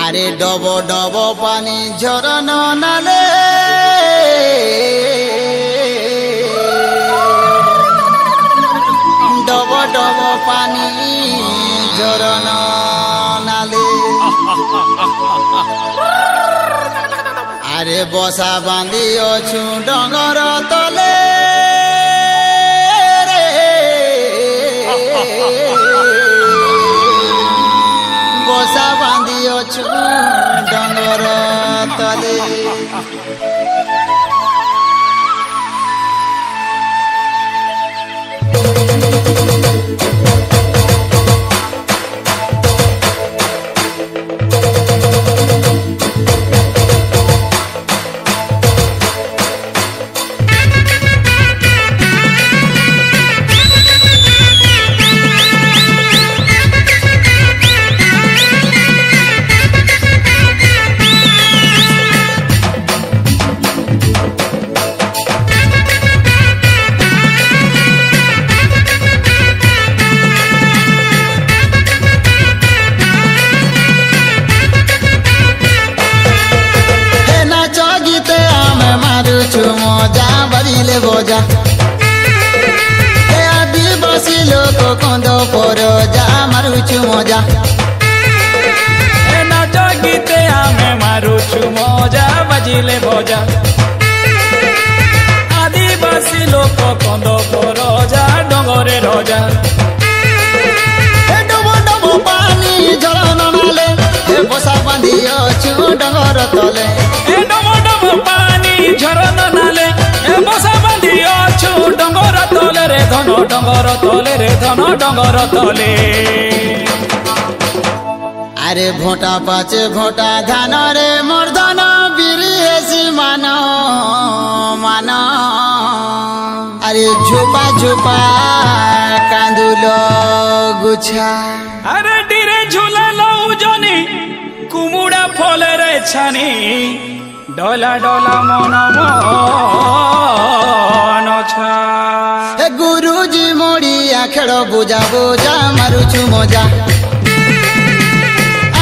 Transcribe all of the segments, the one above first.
আরে ডব ডব পানি ঝরন নালে ডব ডব পানি ঝরন নালে আরে বসা বাঁধি অছু ডঙর তলে বসা বাঁধি অছু ডঙর তলে মজা বাজিলে বজা আদিবাসী লোক কন্দ পর যা মারুছু মজা নাচ গীতে আমি মারুছু মজা বাজিলে বজা আদিবাসী লোক কন্দ পর যা ডঙ্গরে রজা ডব ডব পানি ঝরন নালে বসা বাঁধি অছু ডঙ্গর তলে ডব ডব পানি ঝরন নালে বসা বাঁধি অছু ডঙ্গর তলে রে ধন ডঙ্গর তলে রে ধন ডঙ্গর তলে আরে ভোটা পাচে ভোটা ধান রে মর্দন বিরিয়েছি মান মান আরে ঝোপা ঝোপা কান্দুল গুছা আরে ডিরে ঝুলালো উজনি কুমুড়া ফলের ছানি ডলা ডলা মন মন ছা গুরুজি মোড়িয়া খেল বুঝা বুঝা মারুছু মজা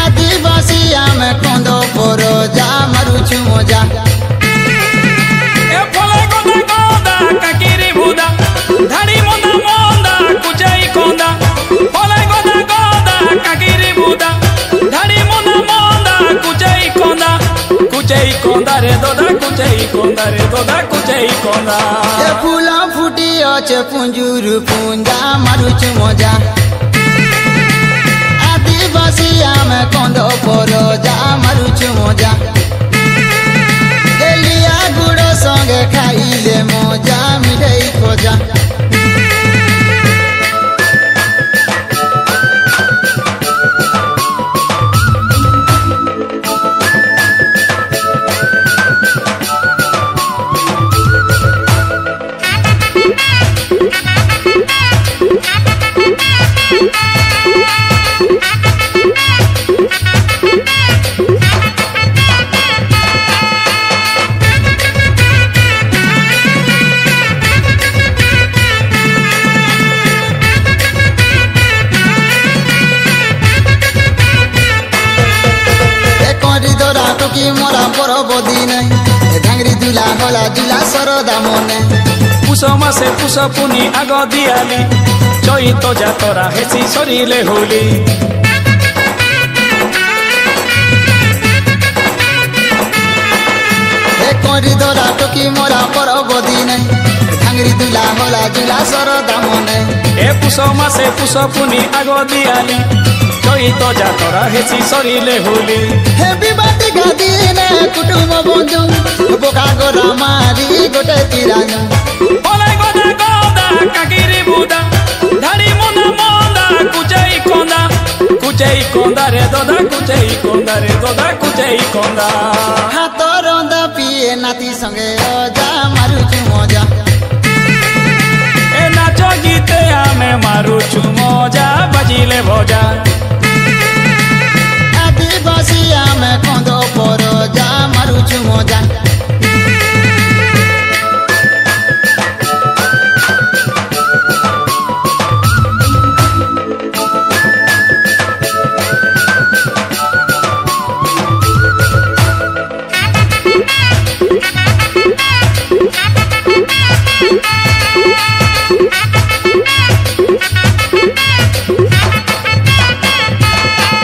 আদিবাসী আমি কন্দ পর যা মারুছু মজা এ ফলে গদা গদা কাকিরি বুদা ধাড়ি মন্দা মন্দা কুচাই কন্দা ফলে গদা গদা কাকিরি বুদা ধাড়ি মন্দা মন্দা কুচাই কন্দা রে দোদা কুচাই কন্দা রে দোদা কুচাই কন্দা ফুল ফুটি অছে পুঞ্জুর পুঞ্জা মারুছু মজা আদিবাসী আমি কন্দ পর যা মারুছু মজা গেলিয়া গুড় সঙ্গে খাইলে মজা মিঠাই খোঁজা কি মোরা পরবদি নাই ধাংরি দুলা হলা দুলা সরদা মনে পুষ মাসে পুষ পুনি আগ দিয়ালি চৈত যাতরা হেসি সরিলে হোলি করি ধরা টকি মোরা পরবদি নাই ধাংরি দুলা হলা দুলা সরদা মনে এ পুষ মাসে পুষ পুনি আগ দিয়ালি চৈত যাতরা হেসি সরিলে হোলি হে বিবাদি গাদিনে কুটুম বন্ধু বোকা গোরা মারি গোটে তিরানু ফলে গদা গদা কাকিরি বুদা ধাড়ি মন্দা মন্দা কুচাই কন্দা রে দোদা কুচাই কন্দা রে দোদা কুচাই কন্দা হাত রন্দা পিয়ে নাতি সঙ্গে অজা মারুছু মজা এ নাচ গীতে আমি মারুছু মজা বাজিলে বজা